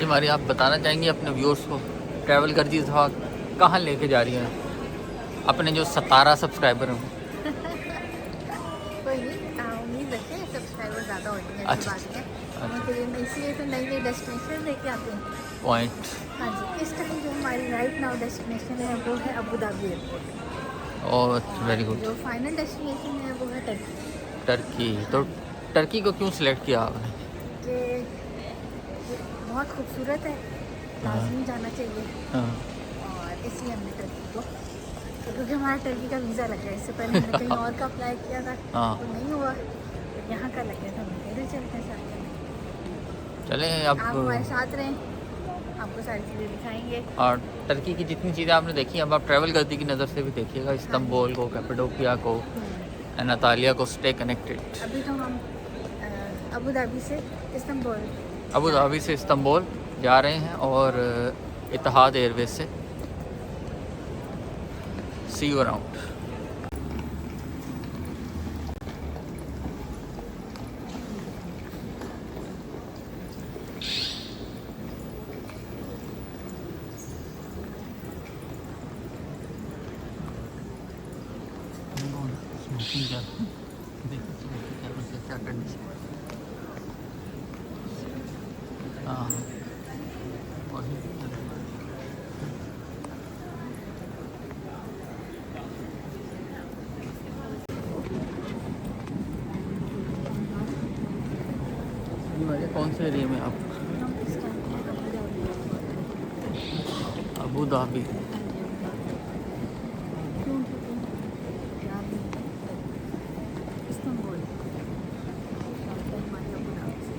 जी मारी, आप बताना चाहेंगे अपने व्यूअर्स को ट्रैवल करती इस वक्त कहाँ लेके जा रही हैं अपने जो 17 सब्सक्राइबर हैं? कोई नहीं, उम्मीद रखते हैं सब्सक्राइबर ज़्यादा हो जाएंगे, ऐसी अच्छा बात है। अच्छा तो ये मैं इसलिए तो नई नई डेस्टिनेशन लेके आते हैं। पॉइंट। हाँ जी, इस टाइम जो हमारी राइट नाउ डेस्टिनेशन है वो है Abu Dhabi airport. Oh very और गुड। जो फाइनल डेस्टिनेशन है वो है टर्की। टर्की, हाँ तो जी, टर्की को क्यों सिलेक्ट किया आपने? कि ये बहुत खूबसूरत है, हाँ लाजमी जाना चाहिए। हाँ और इसलिए हमने टर्की को, तो क्योंकि हमारा टर्की का वीज़ा लग गया, इससे पहले हमने कहीं और का अप्लाई किया था हाँ तो नहीं हुआ, तो यहाँ का लग गया था, हमने इधर चलते हैं साथ में। चलें अब। आप हमारे साथ रहें, आपको सारी चीज़ें दिखाएंगे। और टर्की की जितनी चीज़ें आपने देखी अब आप ट्रैवल करती की नज़र से भी देखिएगा, हाँ जी। इस्तंबुल को, कैपेडोकिया को, एनातालिया को, स्टे कनेक्टेड। अभी तो हम अबू धाबी से इस्तांबुल अबू जा रहे धाबी से इस्तंबुल जा रहे हैं और इत्तेहाद एयरवेज से। सी यू अराउंड। क्या कंडीशन। हाँ कौन से एरिया में आप? हैं। हम इस टाइम पे अबू धाबी। क्यों, क्योंकि याद नहीं है इस्तांबुल हमारे अबू धाबी से।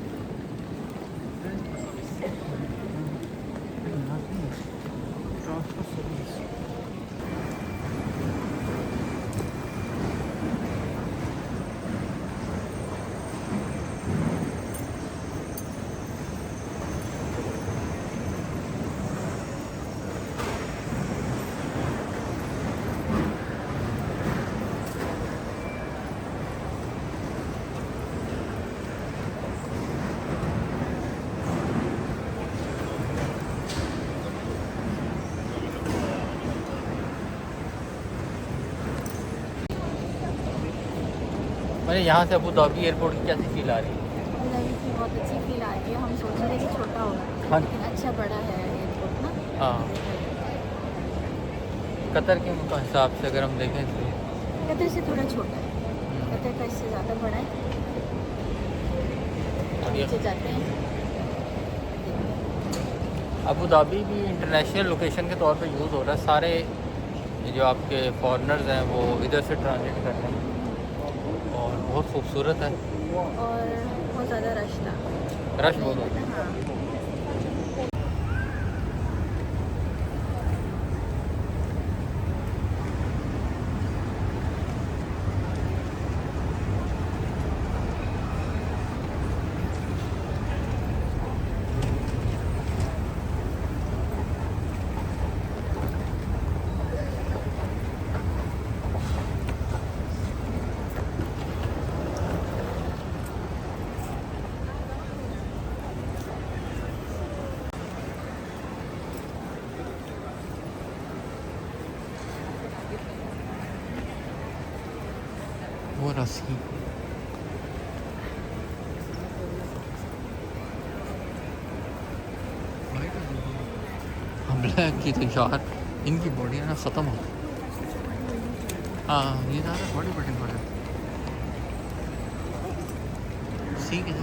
मैंने यहाँ से अबू धाबी एयरपोर्ट की कैसी फील आ रही है? अबू धाबी की बहुत अच्छी फील आ रही है। हम सोच रहे थे कि छोटा होगा हाँ लेकिन अच्छा बड़ा है एयरपोर्ट ना। हाँ। कतर के हिसाब से अगर हम देखें तो कतर से थोड़ा छोटा है, कतर का इससे ज़्यादा बड़ा है। और ये नीचे जाते हैं। अबू धाबी भी इंटरनेशनल लोकेशन के तौर पे यूज़ हो रहा है। सारे जो आपके फॉरेनर्स हैं वो इधर से ट्रांजिट कर रहे हैं और बहुत खूबसूरत है। और बहुत ज़्यादा रश था, रश बहुत होता है। हाँ। वो रस्सी हमला की तो यार इनकी बॉडियाँ ना ख़त्म हो गई। हाँ ये ज़्यादा बड़ी बड़ी बड़ी ठीक है।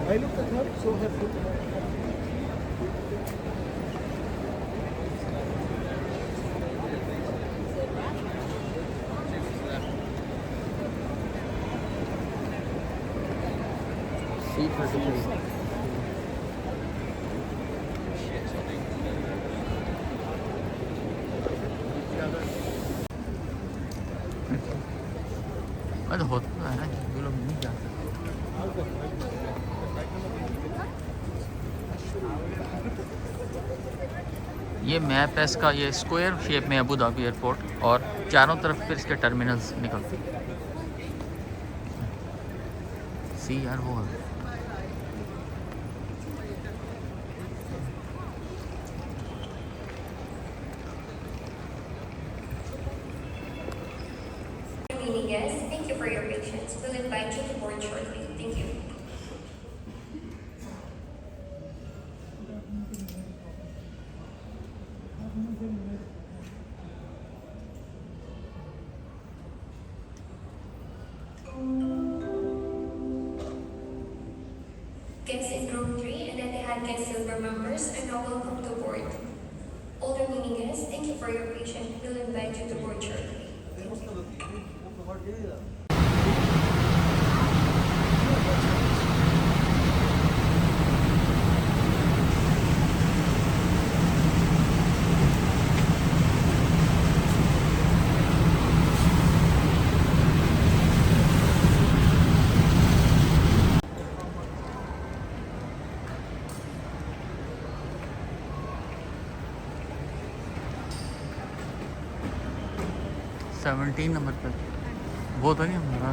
I looked at her, so her food. C33 मैं तो होता है ना ये लोग नहीं जाते। ये मैप है इसका, ये स्क्वायर शेप में अबू धाबी एयरपोर्ट और चारों तरफ फिर इसके टर्मिनल्स निकलते हैं। सी यार वो है। Meeting guests, thank you for your patience. We'll invite you to board shortly. Thank you. Guests in room 3 and Etihad Guest Silver members are now welcome to board. All remaining guests, thank you for your patience. We'll invite you to board shortly. Seventeen number पर वो तो नहीं हमारा।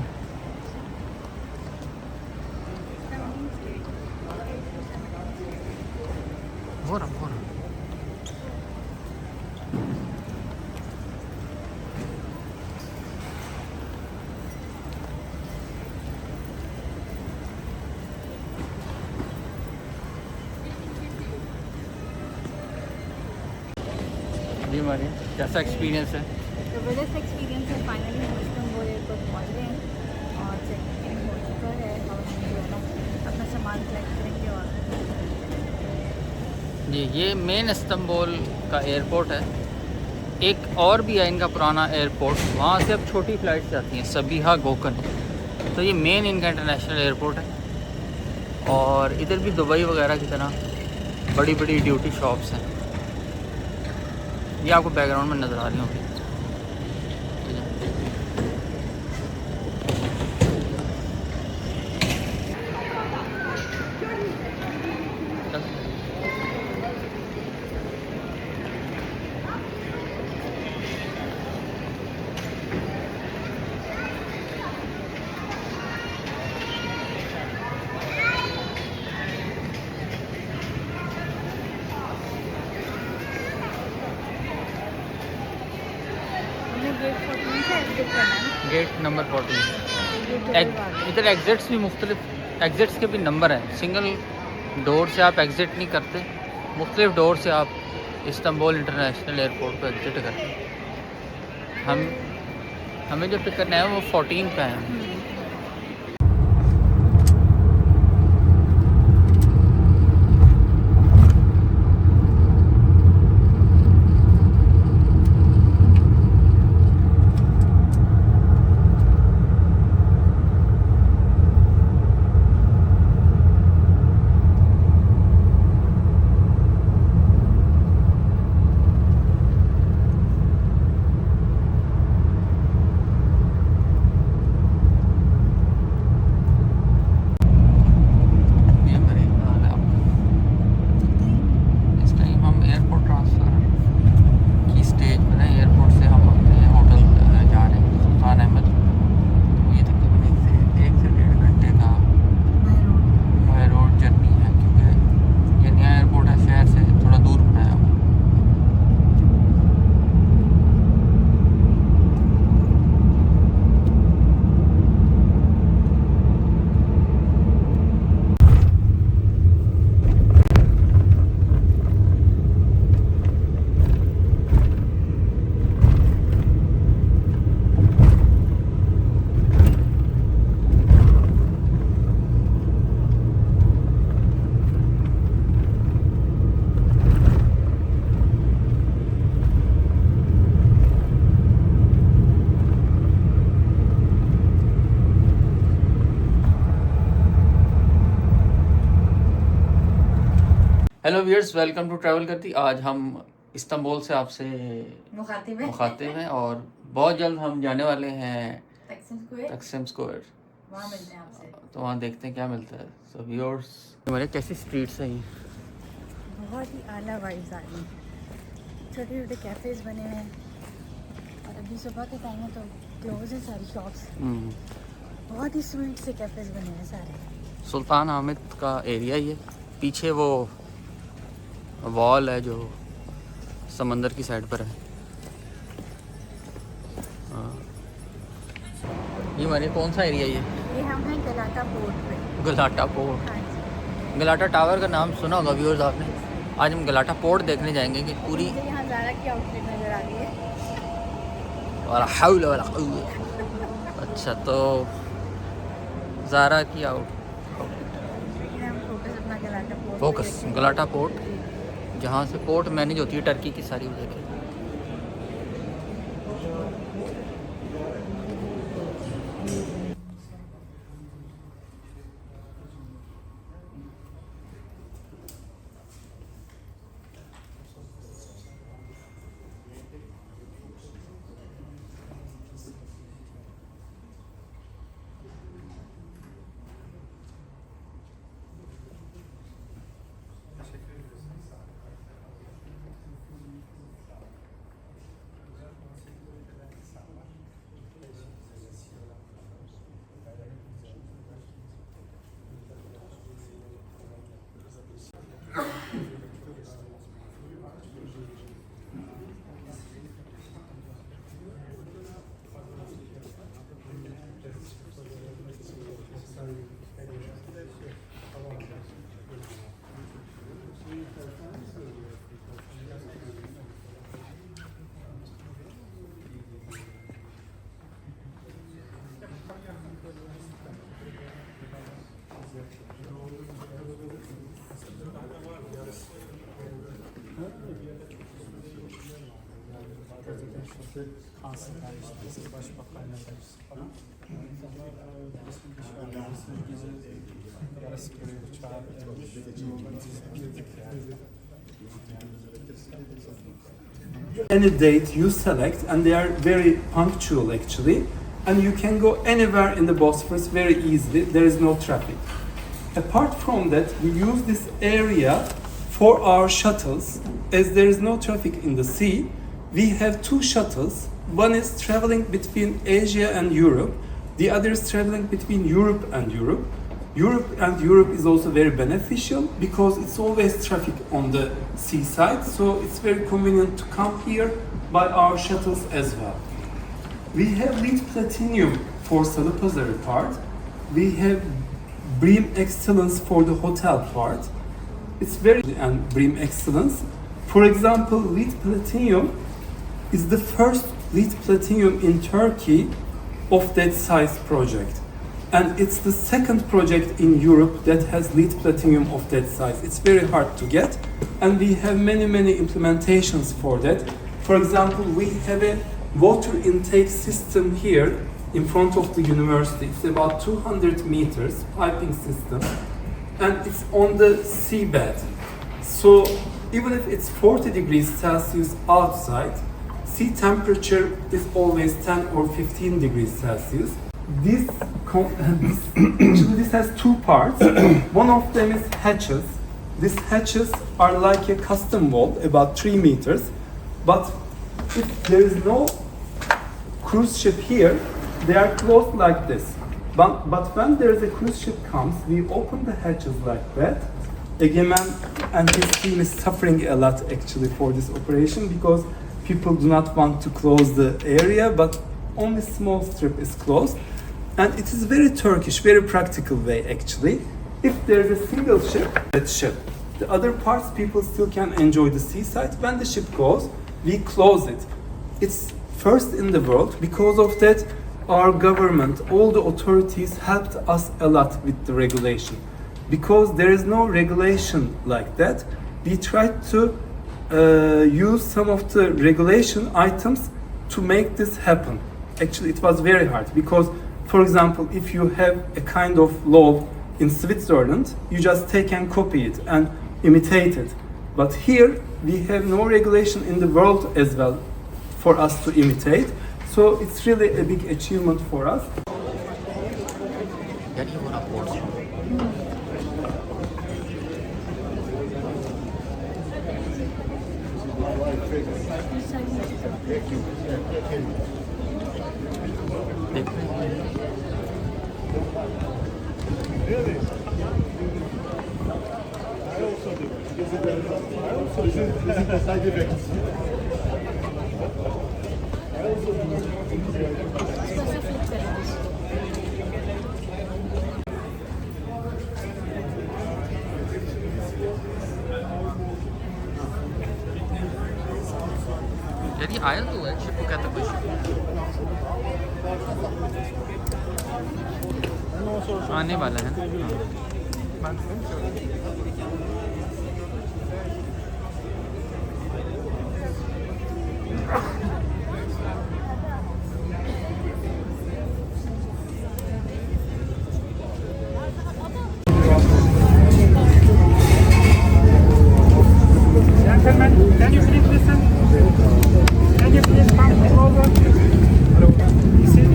हो रहा जी हमारे कैसा experience है? ज़बरदस्त एक्सपीरियंस है। फाइनली हम इस्तांबुल एयरपोर्ट पहुँच गए हैं और चेक इन हो चुका है और हम दोनों अपना सामान कलेक्ट करेंगे। और जी ये मेन इस्तांबुल का एयरपोर्ट है। एक और भी है इनका पुराना एयरपोर्ट, वहाँ से अब छोटी फ़्लाइट्स जाती हैं, सबीहा गोकन। तो ये मेन इनका इंटरनेशनल एयरपोर्ट है। और इधर भी दुबई वगैरह की तरह बड़ी बड़ी ड्यूटी शॉप्स हैं। ये आपको बैकग्राउंड में नज़र आ रही होंगी। हमें गेट 14 से एग्जिट करना है। Gate number 14। इधर एग्ज़िट्स भी मुख्तलिफ, एग्ज़िट्स के भी नंबर हैं। सिंगल डोर से आप एग्ज़िट नहीं करते, मुख्तलिफ डोर से आप इस्तांबुल इंटरनेशनल एयरपोर्ट पर एग्ज़िट करते हैं। हमें जो पिक करना है वो 14 पे है। Hello viewers, welcome to travel करती। आज हम इस्तांबुल से आपसे मुखातिब हैं और बहुत जल्द हम जाने वाले हैं तक्सिम स्क्वायर। वहाँ मिलते हैं आपसे। तो वहाँ देखते हैं क्या मिलता है। सो व्यूअर्स, हमारे कैसी स्ट्रीट्स हैं ये? बहुत ही आला वाइब्स आ रही हैं। छोटे छोटे कैफ़ेज़ बने हुए हैं और अभी सुबह के टाइम है तो क्लोज है सारी शॉप्स। बहुत ही स्वीट से कैफ़ेज़ बने हैं सारे। सुल्तान हामिद का एरिया ही है, पीछे वो वॉल है जो समंदर की साइड पर है। हाँ। ये मानिए कौन सा एरिया ये? ये हम हैं गलाटा पोर्ट पे। गलाटा पोर्ट। हाँ जी। गलाटा टावर का नाम सुना होगा व्यूअर्स आपने। आज हम गलाटा पोर्ट देखने जाएंगे कि पूरी मुझे यहाँ ज़ारा की आउटलेट नज़र आ रही है। वाला हौल वाला कुव्वत। अच्छा तो ज़ारा की आउट लेकिन हम फोकस अपना गलाटा पोर्ट पे फोकस रखेंगे। गलाटा पोर्ट, जहाँ से पोर्ट मैनेज होती है टर्की की सारी देखें। Any date you select, and they are very punctual actually, and you can go anywhere in the Bosphorus very easily. There is no traffic. Apart from that, we use this area for our shuttles. As there is no traffic in the sea, we have two shuttles. One is traveling between Asia and Europe, the other is traveling between Europe and Europe. Europe is also very beneficial because it's always traffic on the seaside, so it's very convenient to come here by our shuttles as well. We have LEED Platinum for Salıpazarı part. We have BREEAM Excellence for the hotel part. It's very and BREEAM Excellence. For example, LEED Platinum is the first LEED Platinum in Turkey of that size project. And it's the second project in Europe that has LEED Platinum of that size. It's very hard to get, and we have many implementations for that. For example, we have a water intake system here in front of the university. It's about 200 meters piping system, and it's on the seabed. So even if it's 40 degrees Celsius outside, sea temperature is always 10 or 15 degrees Celsius. This has two parts. One of them is hatches. These hatches are like a custom wall, about 3 meters. But if there is no cruise ship here, they are closed like this. But when there is a cruise ship comes, we open the hatches like that. Egemen and his team is suffering a lot actually for this operation because people do not want to close the area, but only small strip is closed. And it is very Turkish, very practical way actually. If there is a single ship, that ship. The other parts people still can enjoy the seaside. When the ship goes, we close it. It's first in the world. Because of that, our government, all the authorities helped us a lot with the regulation. Because there is no regulation like that, we tried to use some of the regulation items to make this happen. Actually, it was very hard because, for example, if you have a kind of law in Switzerland, you just take and copy it and imitate it. But here, we have no regulation in the world as well for us to imitate. So it's really a big achievement for us. यार ये बड़ा port है। देख रहे हैं इसको ऐसे flip करेंगे। यार ये आयल तो है शिप को कहते कुछ आने वाला है ना। Gentlemen, can you please listen? Can you please come closer? You see,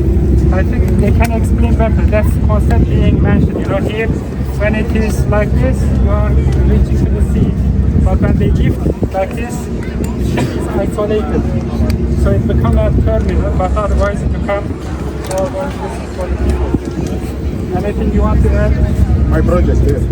I think they can explain better. That's concept being mentioned. You know, here, when it is like this, you are reaching to the sea. But when they lift like this, the ship is isolated. So it becomes a terminal, but otherwise it becomes for for the people. Anything you want to add? My project, yes.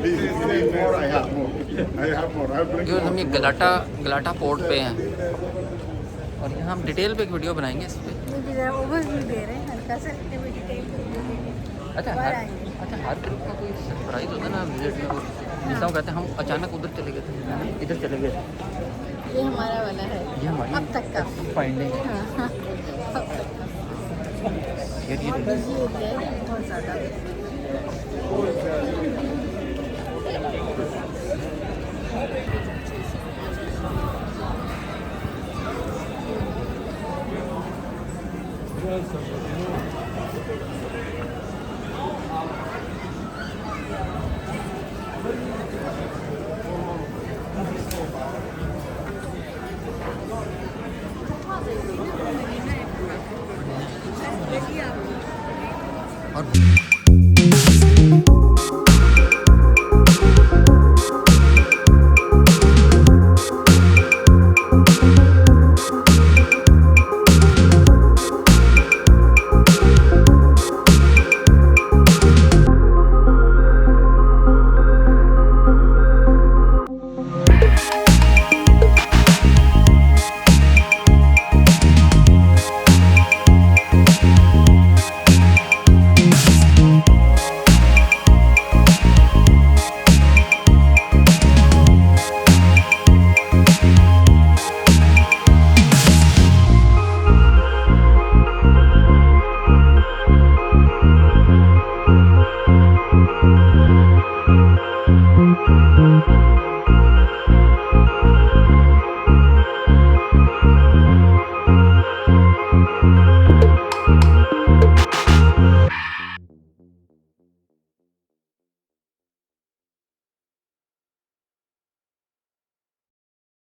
Please, if you need more, I have more. I have more. I'll bring जो हम ये more. गलाटा port पे हैं और यहाँ हम detail पे एक वीडियो बनाएंगे इस पे। मुझे ज़रा ओवरव्यू दे रहे हैं हल्का सा डिटेल। अच्छा हर ट्रिप का कोई सरप्राइज होता है ना विजिट में कुछ जैसा वो कहते हैं हम अचानक उधर चले गए थे इधर चले गए थे। ये हमारा वाला है ये हमारी अब तक का। फाइंडिंग है। हाँ, अब तक का। यार ये बहुत बिजी एरिया है बहुत ज़्यादा।